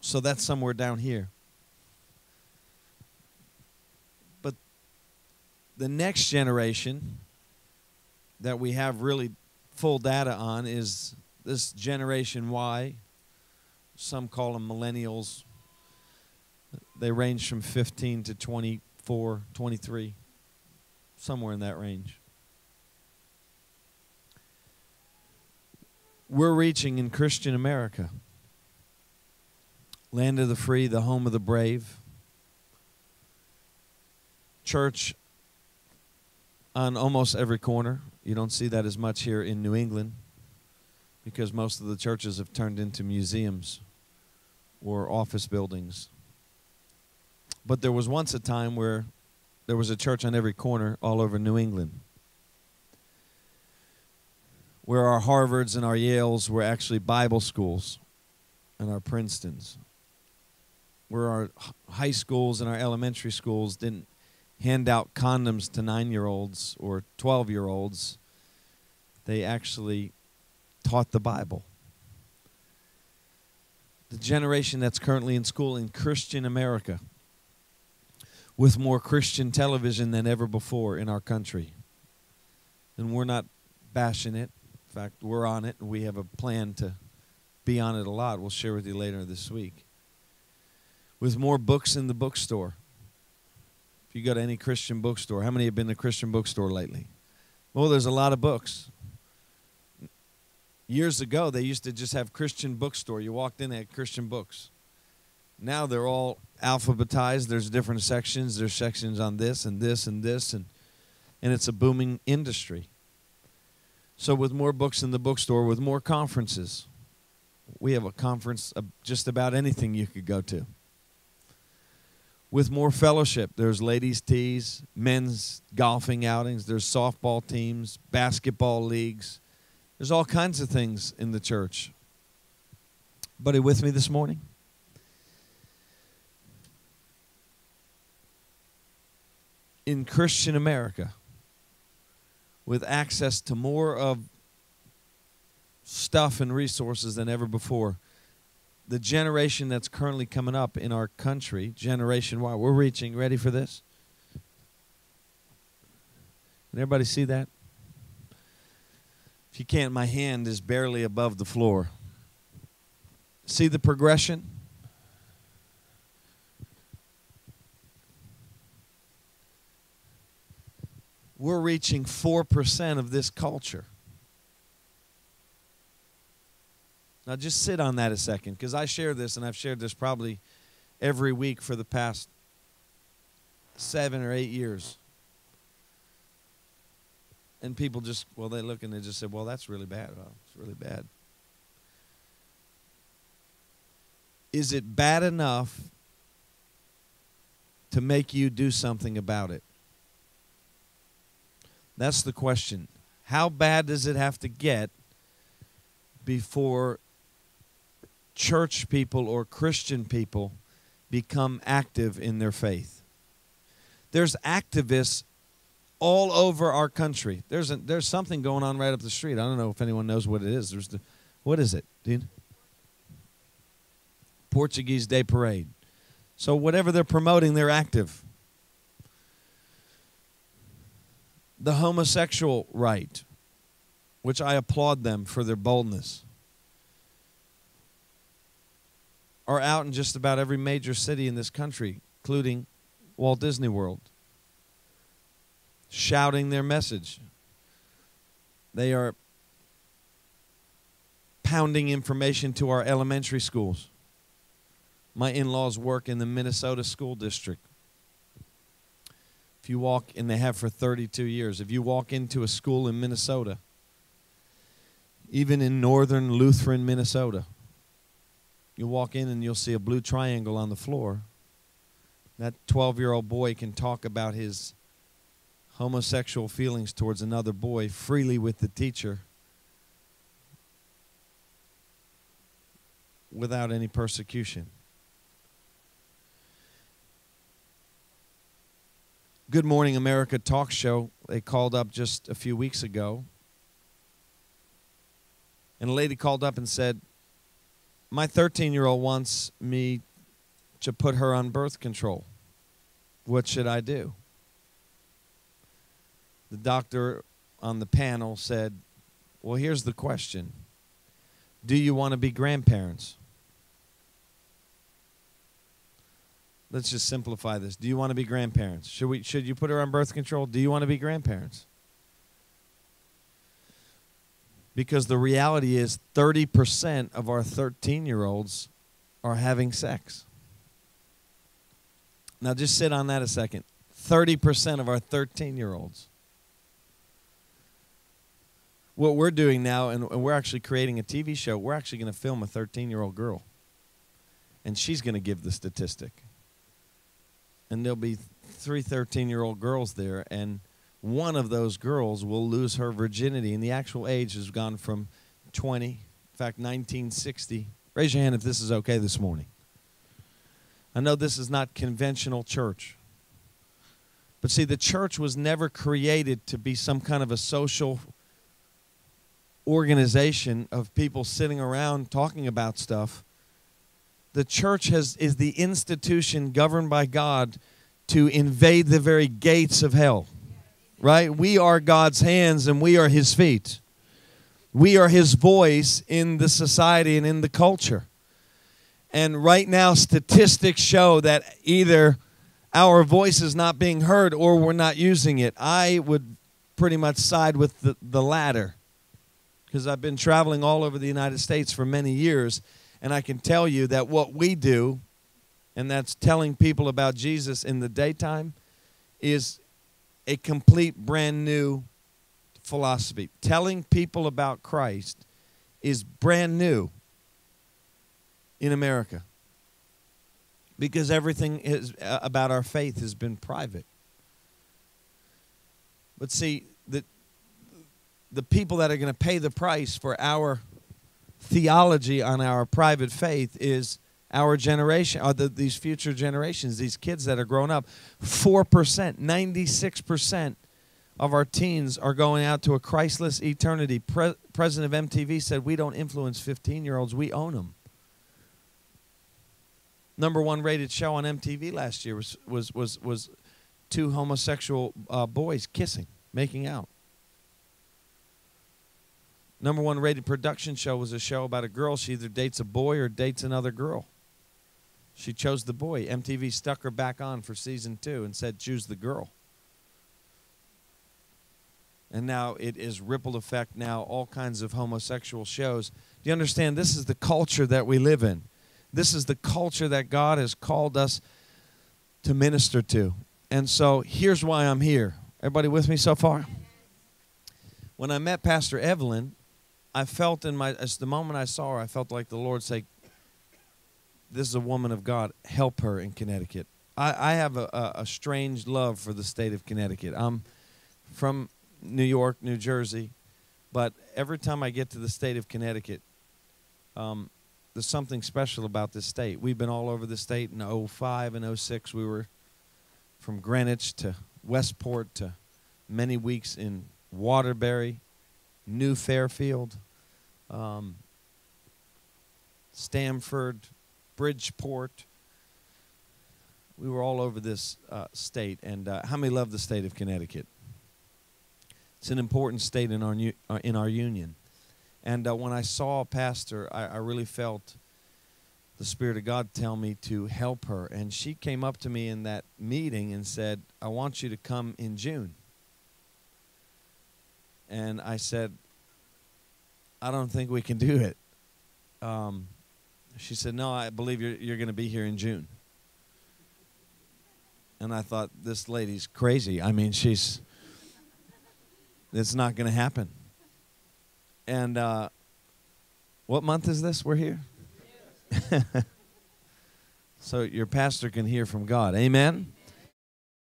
So that's somewhere down here. But the next generation that we have really full data on is this Generation Y. Some call them millennials. They range from 15 to 24, 23, somewhere in that range. We're reaching in Christian America. Land of the free, the home of the brave. Church on almost every corner. You don't see that as much here in New England because most of the churches have turned into museums or office buildings. But there was once a time where there was a church on every corner all over New England, where our Harvards and our Yales were actually Bible schools, and our Princetons, where our high schools and our elementary schools didn't hand out condoms to 9-year-olds or 12-year-olds. They actually taught the Bible. The generation that's currently in school in Christian America, with more Christian television than ever before in our country. And we're not bashing it. In fact, we're on it, and we have a plan to be on it a lot. We'll share with you later this week. With more books in the bookstore. If you go to any Christian bookstore, how many have been to a Christian bookstore lately? Well, there's a lot of books. Years ago, they used to just have Christian bookstore. You walked in, they had Christian books. Now they're all alphabetized. There's different sections. There's sections on this and this and this, and it's a booming industry. So with more books in the bookstore, with more conferences, we have a conference of just about anything you could go to. With more fellowship, there's ladies' teas, men's golfing outings, there's softball teams, basketball leagues. There's all kinds of things in the church. Buddy with me this morning? In Christian America, with access to more of stuff and resources than ever before, the generation that's currently coming up in our country, Generation Y, we're reaching, ready for this? Can everybody see that? If you can't, my hand is barely above the floor. See the progression? We're reaching 4% of this culture. Now just sit on that a second, because I share this, and I've shared this probably every week for the past 7 or 8 years. And people just, well, they look and they just say, well, that's really bad. Well, it's really bad. Is it bad enough to make you do something about it? That's the question. How bad does it have to get before church people or Christian people become active in their faith? There's activists all over our country. There's something going on right up the street. I don't know if anyone knows what it is. What is it, Dean? Portuguese Day Parade. So whatever they're promoting, they're active. The homosexual right, which I applaud them for their boldness, are out in just about every major city in this country, including Walt Disney World, shouting their message. They are pounding information to our elementary schools. My in-laws work in the Minnesota school district. If you walk, and they have for 32 years, if you walk into a school in Minnesota, even in northern Lutheran Minnesota, you walk in and you'll see a blue triangle on the floor. That 12-year-old boy can talk about his homosexual feelings towards another boy freely with the teacher without any persecution. Good Morning America talk show, they called up just a few weeks ago. And a lady called up and said, My 13-year-old wants me to put her on birth control. What should I do? The doctor on the panel said, well, here's the question. Do you want to be grandparents? Let's just simplify this. Do you want to be grandparents? Should you put her on birth control? Do you want to be grandparents? Because the reality is 30% of our 13-year-olds are having sex. Now just sit on that a second. 30% of our 13-year-olds. What we're doing now, and we're actually creating a TV show, we're actually going to film a 13-year-old girl. And she's going to give the statistic. And there'll be 3 13-year-old girls there, and one of those girls will lose her virginity. And the actual age has gone from 20, in fact, 1960. Raise your hand if this is okay this morning. I know this is not conventional church. But see, the church was never created to be some kind of a social organization of people sitting around talking about stuff. The church is the institution governed by God to invade the very gates of hell. Right? We are God's hands and we are His feet. We are His voice in the society and in the culture. And right now, statistics show that either our voice is not being heard or we're not using it. I would pretty much side with the latter, because I've been traveling all over the United States for many years, and I can tell you that what we do, and that's telling people about Jesus in the daytime, is a complete brand new philosophy. Telling people about Christ is brand new in America, because everything is about our faith has been private. But see, the people that are going to pay the price for our theology on our private faith is our generation, or these future generations, these kids that are growing up. 4%, 96% of our teens are going out to a Christless eternity. President of MTV said, we don't influence 15-year-olds, we own them. #1 rated show on MTV last year was 2 homosexual boys kissing, making out. #1 rated production show was a show about a girl. She either dates a boy or dates another girl. She chose the boy. MTV stuck her back on for season 2 and said, choose the girl. And now it is ripple effect now, all kinds of homosexual shows. Do you understand? This is the culture that we live in. This is the culture that God has called us to minister to. And so here's why I'm here. Everybody with me so far? When I met Pastor Evelyn, I felt as the moment I saw her, I felt like the Lord say, this is a woman of God. Help her in Connecticut. I have a strange love for the state of Connecticut. I'm from New York, New Jersey, but every time I get to the state of Connecticut, there's something special about this state. We've been all over the state. In 2005 and 2006, we were from Greenwich to Westport to many weeks in Waterbury, New Fairfield, Stamford, Bridgeport. We were all over this state. And how many love the state of Connecticut? It's an important state in our union. And when I saw a pastor, I really felt the Spirit of God tell me to help her. And she came up to me in that meeting and said, I want you to come in June. And I said, I don't think we can do it. She said, no, I believe you're going to be here in June. And I thought, this lady's crazy. I mean, it's not going to happen. And what month is this we're here? So your pastor can hear from God. Amen?